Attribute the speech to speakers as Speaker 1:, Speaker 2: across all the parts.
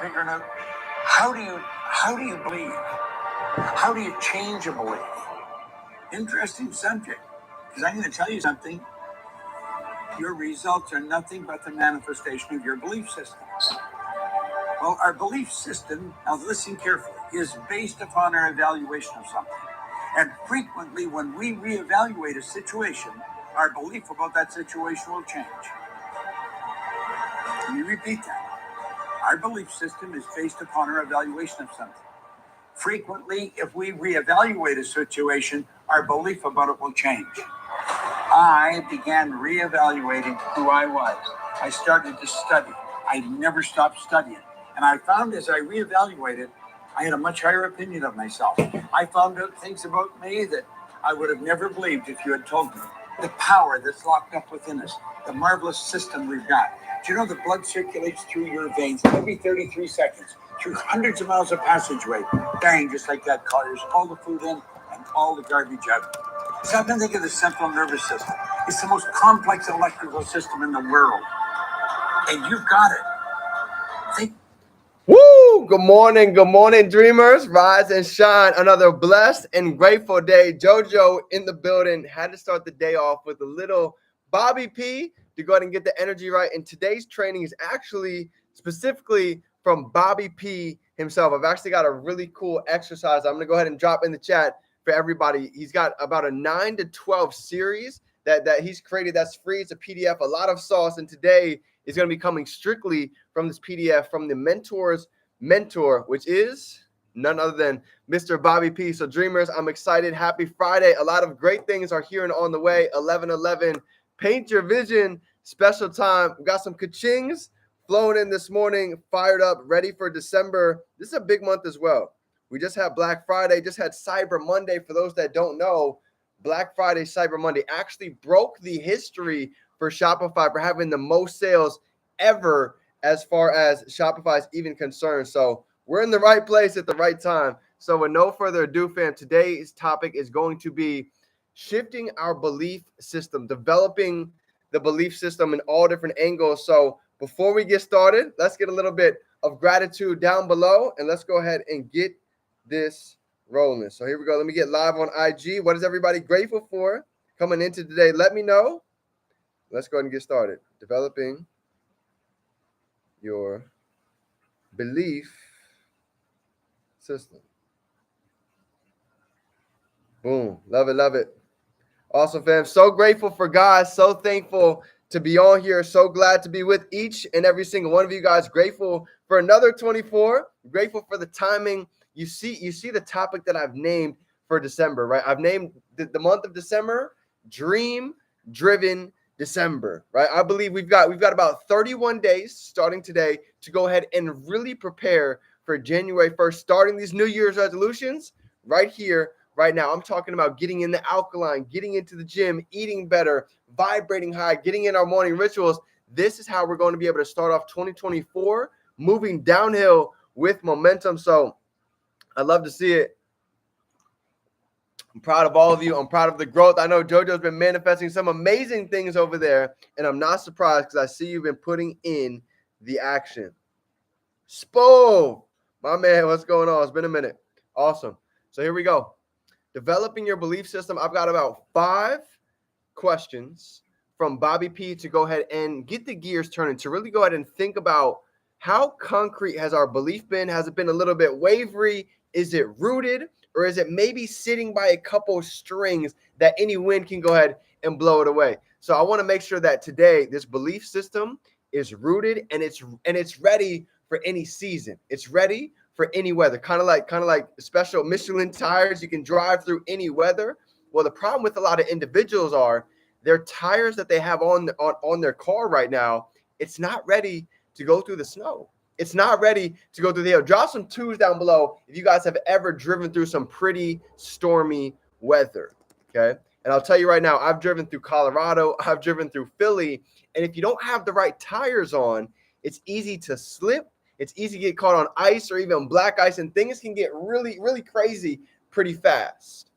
Speaker 1: Figuring out how do you believe? How do you change a belief? Interesting subject. Because I'm going to tell you something. Your results are nothing but the manifestation of your belief system. Well, our belief system, now listen carefully, is based upon our evaluation of something. And frequently, when we reevaluate a situation, our belief about that situation will change. Let me repeat that. Our belief system is based upon our evaluation of something. Frequently, if we reevaluate a situation, our belief about it will change. I began reevaluating who I was. I started to study. I never stopped studying. And I found as I reevaluated, I had a much higher opinion of myself. I found out things about me that I would have never believed if you had told me. The power that's locked up within us, the marvelous system we've got. Do you know the blood circulates through your veins every 33 seconds, through hundreds of miles of passageway? Bang, just like that, clears all the food in and all the garbage out. So I've been thinking of the central nervous system. It's the most complex electrical system in the world. And you've got it. Think.
Speaker 2: Woo! Good morning, dreamers. Rise and shine. Another blessed and grateful day. JoJo in the building. Had to start the day off with a little Bobby P to go ahead and get the energy right. And today's training is actually specifically from Bobby P himself. I've actually got a really cool exercise I'm going to go ahead and drop in the chat for everybody. He's got about a 9 to 12 series that he's created that's free. It's a PDF, a lot of sauce. And today is going to be coming strictly from this PDF from the mentor's mentor, which is none other than Mr. Bobby P. So dreamers, I'm excited. Happy Friday. A lot of great things are here and on the way. 11:11, paint your vision, special time. We got some ka-chings flowing in this morning, fired up, ready for December. This is a big month as well. We just had Black Friday, just had Cyber Monday. For those that don't know, Black Friday, Cyber Monday actually broke the history for Shopify for having the most sales ever as far as Shopify is even concerned. So we're in the right place at the right time. So with no further ado, fam, today's topic is going to be shifting our belief system, developing the belief system in all different angles. So before we get started, let's get a little bit of gratitude down below, and let's go ahead and get this rolling. So here we go. Let me get live on IG. What is everybody grateful for coming into today? Let me know. Let's go ahead and get started. Developing your belief system. Boom. Love it. Love it. Awesome, fam. So grateful for God. So thankful to be on here. So glad to be with each and every single one of you guys. Grateful for another 24. Grateful for the timing. You see the topic that I've named for December, right? I've named the month of December Dream Driven December, right? I believe we've got about 31 days starting today to go ahead and really prepare for January 1st, starting these New Year's resolutions right here, right now. I'm talking about getting in the alkaline, getting into the gym, eating better, vibrating high, getting in our morning rituals. This is how we're going to be able to start off 2024, moving downhill with momentum. So I love to see it. I'm proud of all of you. I'm proud of the growth. I know JoJo's been manifesting some amazing things over there, and I'm not surprised because I see you've been putting in the action. Spo, my man, what's going on? It's been a minute. Awesome. So here we go. Developing your belief system. I've got about 5 questions from Bobby P to go ahead and get the gears turning, to really go ahead and think about how concrete has our belief been? Has it been a little bit wavery? Is it rooted? Or is it maybe sitting by a couple strings that any wind can go ahead and blow it away? So I want to make sure that today this belief system is rooted and it's ready for any season. It's ready for any weather. Kind of like special Michelin tires. You can drive through any weather. Well, the problem with a lot of individuals are their tires that they have on their car right now, it's not ready to go through the snow. It's not ready to go through the hill. Drop some 2s down below if you guys have ever driven through some pretty stormy weather, okay? And I'll tell you right now, I've driven through Colorado. I've driven through Philly. And if you don't have the right tires on, it's easy to slip. It's easy to get caught on ice or even black ice, and things can get really, really crazy pretty fast.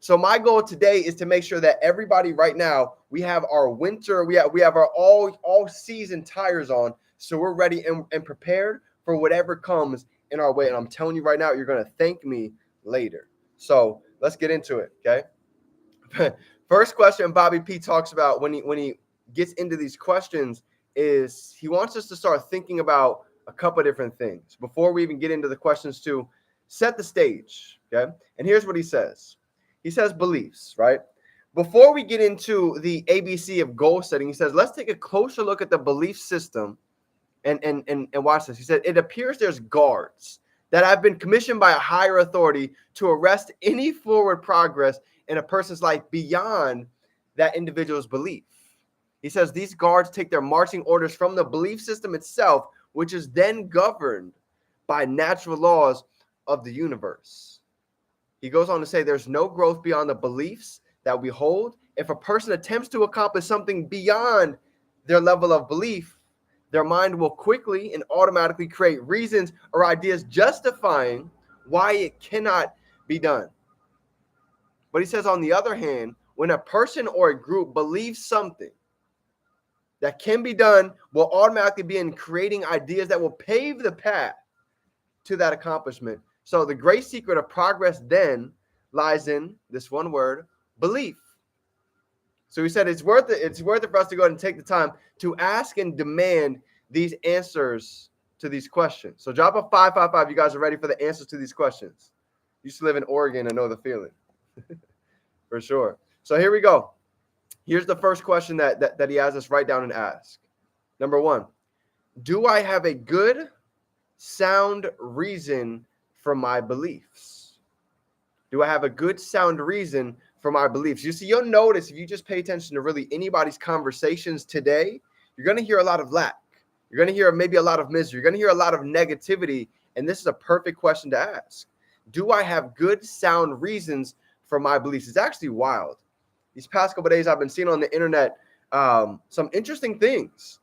Speaker 2: So my goal today is to make sure that everybody right now, we have our winter, we have our all season tires on. So we're ready and prepared for whatever comes in our way. And I'm telling you right now, you're going to thank me later. So let's get into it, okay? First question Bobby P talks about when he gets into these questions is he wants us to start thinking about a couple of different things before we even get into the questions to set the stage, okay? And here's what he says. He says beliefs, right? Before we get into the ABC of goal setting, he says, let's take a closer look at the belief system and watch this. He said, it appears there's guards that have been commissioned by a higher authority to arrest any forward progress in a person's life beyond that individual's belief. He says these guards take their marching orders from the belief system itself, which is then governed by natural laws of the universe. He goes on to say there's no growth beyond the beliefs that we hold. If a person attempts to accomplish something beyond their level of belief, their mind will quickly and automatically create reasons or ideas justifying why it cannot be done. But he says, on the other hand, when a person or a group believes something that can be done, will automatically be in creating ideas that will pave the path to that accomplishment. So the great secret of progress then lies in this one word, belief. So he said it's worth it for us to go ahead and take the time to ask and demand these answers to these questions. So drop a 555. You guys are ready for the answers to these questions. You used to live in Oregon and know the feeling. For sure. So here we go. Here's the first question that he has us write down and ask. Number one, do I have a good, sound reason for my beliefs? Do I have a good, sound reason for my beliefs? You see, you'll notice if you just pay attention to really anybody's conversations today, you're going to hear a lot of lack. You're going to hear maybe a lot of misery. You're going to hear a lot of negativity. And this is a perfect question to ask. Do I have good, sound reasons for my beliefs? It's actually wild. These past couple of days, I've been seeing on the internet some interesting things,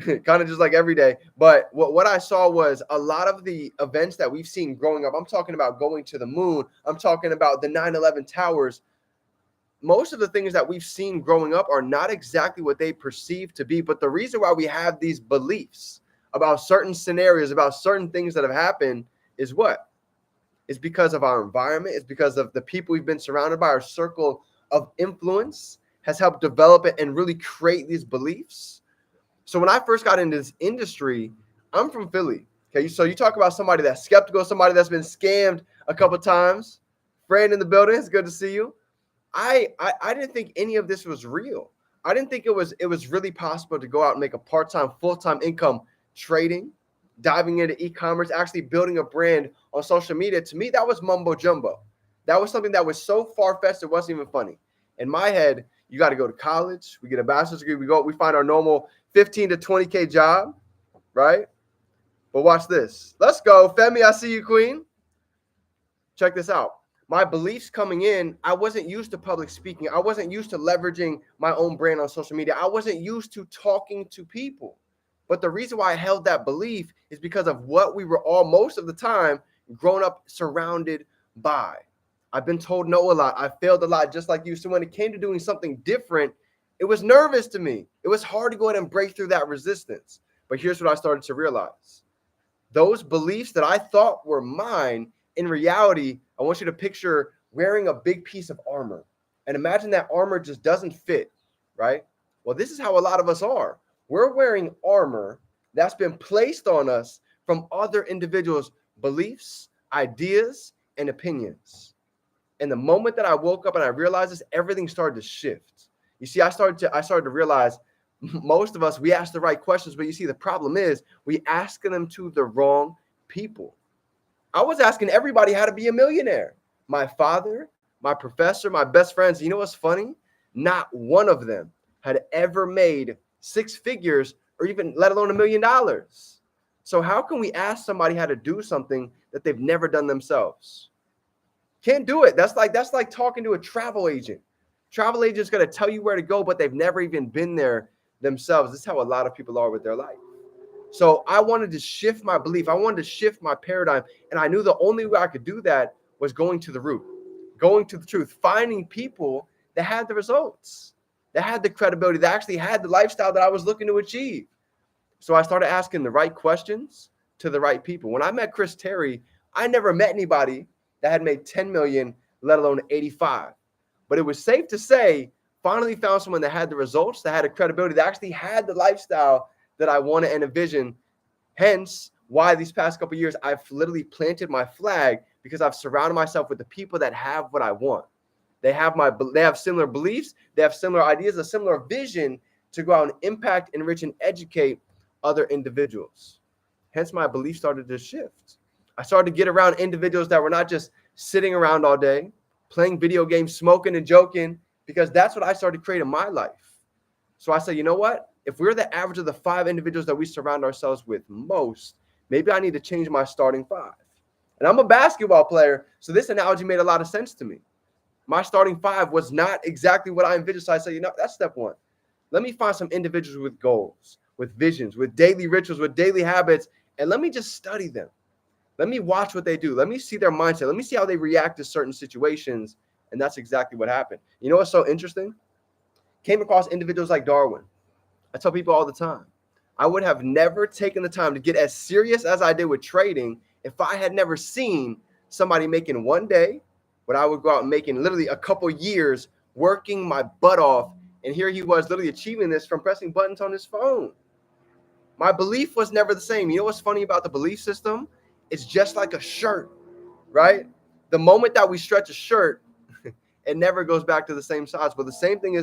Speaker 2: kind of just like every day. But what I saw was a lot of the events that we've seen growing up. I'm talking about going to the moon. I'm talking about the 9/11 towers. Most of the things that we've seen growing up are not exactly what they perceive to be. But the reason why we have these beliefs about certain scenarios, about certain things that have happened is what? It's because of our environment. It's because of the people we've been surrounded by. Our circle of influence has helped develop it and really create these beliefs. So when I first got into this industry, I'm from Philly. Okay, so you talk about somebody that's skeptical, somebody that's been scammed a couple times. Friend in the building, it's good to see you. I didn't think any of this was real. I didn't think it was really possible to go out and make a part-time, full-time income trading, diving into e-commerce, actually building a brand on social media. To me, that was mumbo jumbo. That was something that was so far-fetched it wasn't even funny. In my head, you got to go to college. We get a bachelor's degree. We find our normal 15 to 20K job, right? But watch this. Let's go. Femi, I see you, queen. Check this out. My beliefs coming in, I wasn't used to public speaking. I wasn't used to leveraging my own brand on social media. I wasn't used to talking to people. But the reason why I held that belief is because of what we were all most of the time grown up surrounded by. I've been told no a lot. I failed a lot, just like you. So when it came to doing something different, it was nervous to me. It was hard to go ahead and break through that resistance. But here's what I started to realize. Those beliefs that I thought were mine, in reality, I want you to picture wearing a big piece of armor. And imagine that armor just doesn't fit, right? Well, this is how a lot of us are. We're wearing armor that's been placed on us from other individuals' beliefs, ideas, and opinions. And the moment that I woke up and I realized this, everything started to shift. You see, I started to realize most of us, we ask the right questions, but you see, the problem is we asking them to the wrong people. I was asking everybody how to be a millionaire. My father, my professor, my best friends. You know what's funny? Not one of them had ever made 6 figures or even let alone $1 million. So how can we ask somebody how to do something that they've never done themselves? Can't do it. That's like talking to a travel agent. Travel agent's going to tell you where to go, but they've never even been there themselves. This is how a lot of people are with their life. So I wanted to shift my belief. I wanted to shift my paradigm. And I knew the only way I could do that was going to the root, going to the truth, finding people that had the results, that had the credibility, that actually had the lifestyle that I was looking to achieve. So I started asking the right questions, to the right people. When I met Chris Terry, I never met anybody that had made 10 million, let alone 85. But it was safe to say, finally found someone that had the results, that had a credibility, that actually had the lifestyle that I wanted and envisioned. Hence, why these past couple of years, I've literally planted my flag, because I've surrounded myself with the people that have what I want. They have similar beliefs, they have similar ideas, a similar vision to go out and impact, enrich, and educate other individuals. Hence, my belief started to shift. I started to get around individuals that were not just sitting around all day, playing video games, smoking and joking, because that's what I started to create in my life. So I said, you know what? If we're the average of the 5 individuals that we surround ourselves with most, maybe I need to change my starting 5. And I'm a basketball player, so this analogy made a lot of sense to me. My starting 5 was not exactly what I envisioned. So I said, you know, that's step 1. Let me find some individuals with goals, with visions, with daily rituals, with daily habits, and let me just study them. Let me watch what they do. Let me see their mindset. Let me see how they react to certain situations. And that's exactly what happened. You know what's so interesting? Came across individuals like Darwin. I tell people all the time, I would have never taken the time to get as serious as I did with trading if I had never seen somebody making one day what I would go out and making literally a couple years, working my butt off. And here he was literally achieving this from pressing buttons on his phone. My belief was never the same. You know what's funny about the belief system? It's just like a shirt, right? The moment that we stretch a shirt, it never goes back to the same size. But the same thing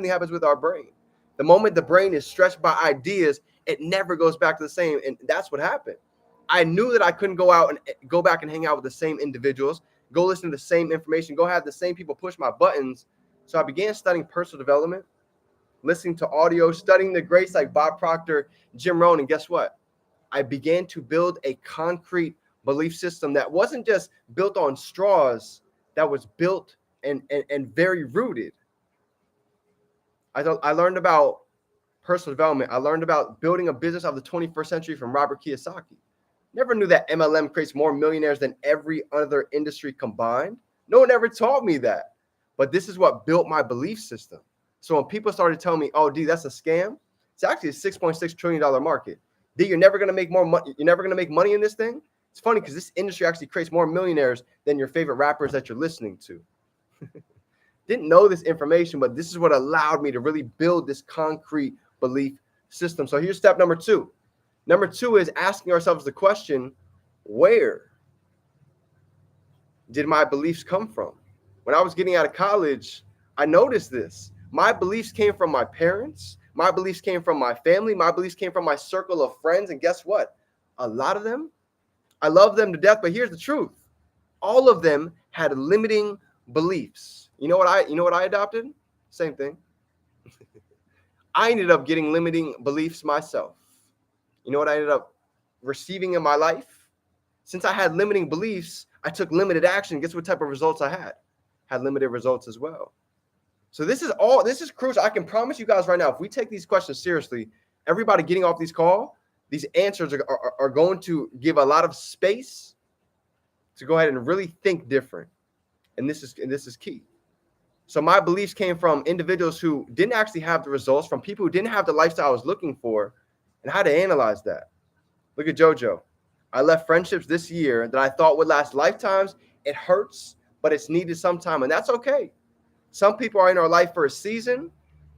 Speaker 2: happens with our brain. The moment the brain is stretched by ideas, it never goes back to the same. And that's what happened. I knew that I couldn't go out and go back and hang out with the same individuals, go listen to the same information, go have the same people push my buttons. So I began studying personal development, listening to audio, studying the greats like Bob Proctor, Jim Rohn. And guess what? I began to build a concrete belief system that wasn't just built on straws, that was built and very rooted. I learned about personal development. I learned about building a business of the 21st century from Robert Kiyosaki. Never knew that MLM creates more millionaires than every other industry combined. No one ever taught me that. But this is what built my belief system. So when people started telling me, oh, D, that's a scam, it's actually a $6.6 trillion market. D, you're never going to make more money. You're never going to make money in this thing. It's funny because this industry actually creates more millionaires than your favorite rappers that you're listening to. Didn't know this information, but this is what allowed me to really build this concrete belief system. So here's step number 2. Number 2 is asking ourselves the question, where did my beliefs come from? When I was getting out of college, I noticed this. My beliefs came from my parents. My beliefs came from my family. My beliefs came from my circle of friends. And guess what? A lot of them, I love them to death, but here's the truth. All of them had limiting beliefs. You know what I adopted? Same thing. I ended up getting limiting beliefs myself. You know what I ended up receiving in my life? Since I had limiting beliefs, I took limited action. Guess what type of results I had? Had limited results as well. So this is crucial. I can promise you guys right now, if we take these questions seriously, everybody getting off these calls, these answers are going to give a lot of space to go ahead and really think different. And this is key. So my beliefs came from individuals who didn't actually have the results, from people who didn't have the lifestyle I was looking for, and how to analyze that. Look at JoJo. I left friendships this year that I thought would last lifetimes. It hurts, but it's needed sometime, and that's okay. Some people are in our life for a season.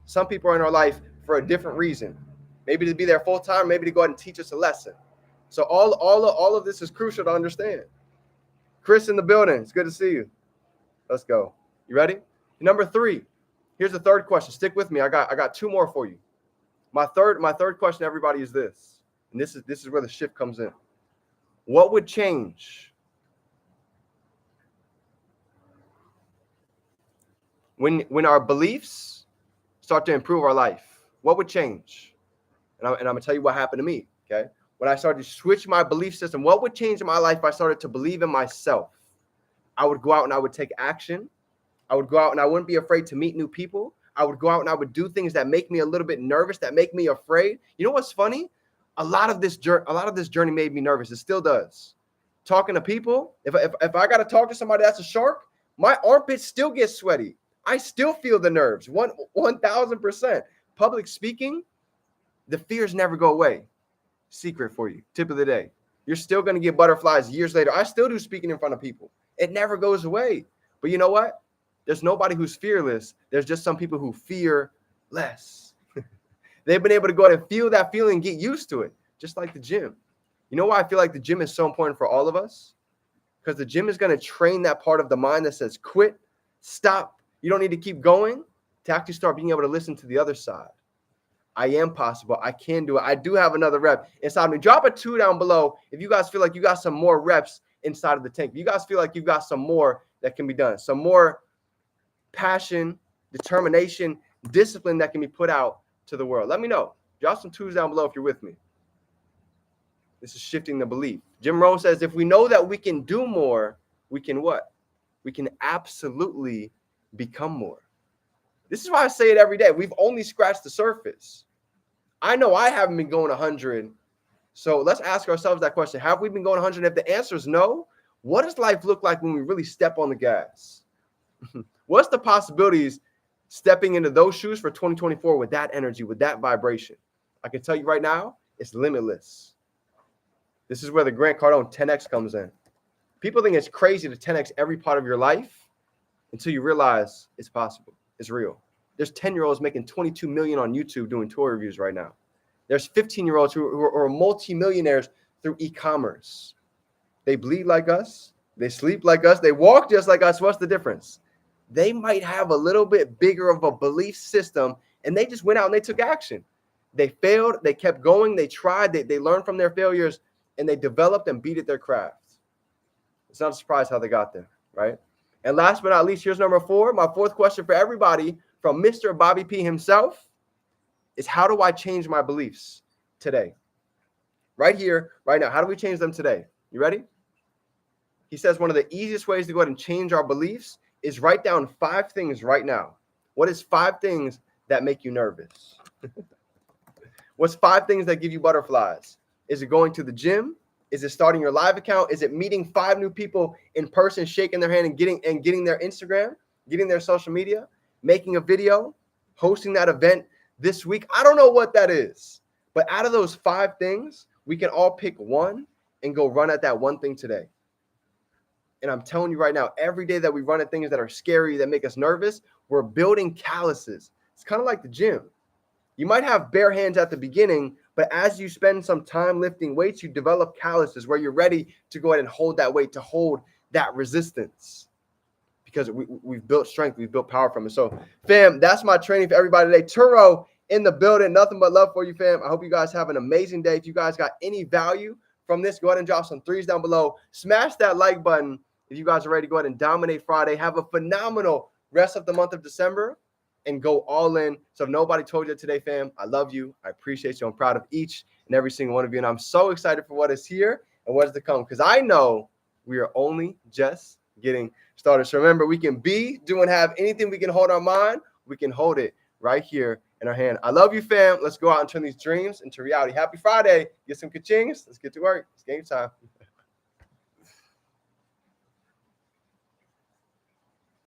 Speaker 2: Some people are in our life for a different reason. Maybe to be there full time, maybe to go ahead and teach us a lesson. So all of this is crucial to understand. Chris in the building. It's good to see you. Let's go. You ready? Number 3. Here's the third question. Stick with me. I got 2 more for you. My third question, everybody, is this. And this is where the shift comes in. What would change when our beliefs start to improve our life? What would change? And I'm going to tell you what happened to me, okay? When I started to switch my belief system, what would change in my life if I started to believe in myself? I would go out and I would take action. I would go out and I wouldn't be afraid to meet new people. I would go out and I would do things that make me a little bit nervous, that make me afraid. You know what's funny? A lot of this journey made me nervous. It still does. Talking to people, if I got to talk to somebody that's a shark, my armpits still get sweaty. I still feel the nerves, 1,000%. Public speaking, the fears never go away. Secret for you, tip of the day. You're still going to get butterflies years later. I still do speaking in front of people. It never goes away. But you know what? There's nobody who's fearless. There's just some people who fear less. They've been able to go out and feel that feeling and get used to it, just like the gym. You know why I feel like the gym is so important for all of us? Because the gym is going to train that part of the mind that says quit, stop, you don't need to keep going, to actually start being able to listen to the other side. I am possible. I can do it. I do have another rep inside me. Drop a 2 down below if you guys feel like you got some more reps inside of the tank. If you guys feel like you've got some more that can be done, some more passion, determination, discipline that can be put out to the world. Let me know. Drop some 2s down below if you're with me. This is shifting the belief. Jim Rohn says, if we know that we can do more, we can what? We can absolutely become more. This is why I say it every day. We've only scratched the surface. I know I haven't been going 100. So let's ask ourselves that question. Have we been going 100? If the answer is no, what does life look like when we really step on the gas? What's the possibilities stepping into those shoes for 2024 with that energy, with that vibration? I can tell you right now, it's limitless. This is where the Grant Cardone 10X comes in. People think it's crazy to 10X every part of your life until you realize it's possible. It's real. There's 10-year-olds making 22 million on YouTube doing toy reviews right now. There's 15-year-olds who are multimillionaires through e-commerce. They bleed like us. They sleep like us. They walk just like us. What's the difference? They might have a little bit bigger of a belief system, and they just went out and they took action. They failed. They kept going. They tried. They learned from their failures, and they developed and beat at their craft. It's not a surprise how they got there, right? And last but not least, here's number 4. My 4th question for everybody from Mr. Bobby P himself is, how do I change my beliefs today? Right here, right now. How do we change them today? You ready? He says one of the easiest ways to go ahead and change our beliefs is write down 5 things right now. What is 5 things that make you nervous? What's 5 things that give you butterflies? Is it going to the gym? Is it starting your live account? Is it meeting 5 new people in person, shaking their hand and getting their Instagram, getting their social media, making a video, hosting that event this week? I don't know what that is, but out of those 5 things, we can all pick one and go run at that one thing today. And I'm telling you right now, every day that we run at things that are scary, that make us nervous, we're building calluses. It's kind of like the gym. You might have bare hands at the beginning, but as you spend some time lifting weights, you develop calluses where you're ready to go ahead and hold that weight, to hold that resistance, because we've built strength, we've built power from it. So, fam, that's my training for everybody today. Turo in the building, nothing but love for you, fam. I hope you guys have an amazing day. If you guys got any value from this, go ahead and drop some 3s down below. Smash that like button if you guys are ready to go ahead and dominate Friday. Have a phenomenal rest of the month of December and go all in. So if nobody told you today, fam, I love you. I appreciate you. I'm proud of each and every single one of you. And I'm so excited for what is here and what is to come, because I know we are only just getting started. So remember, we can be, do, and have anything we can hold our mind. We can hold it right here in our hand. I love you, fam. Let's go out and turn these dreams into reality. Happy Friday. Get some ka-chings. Let's get to work. It's game time.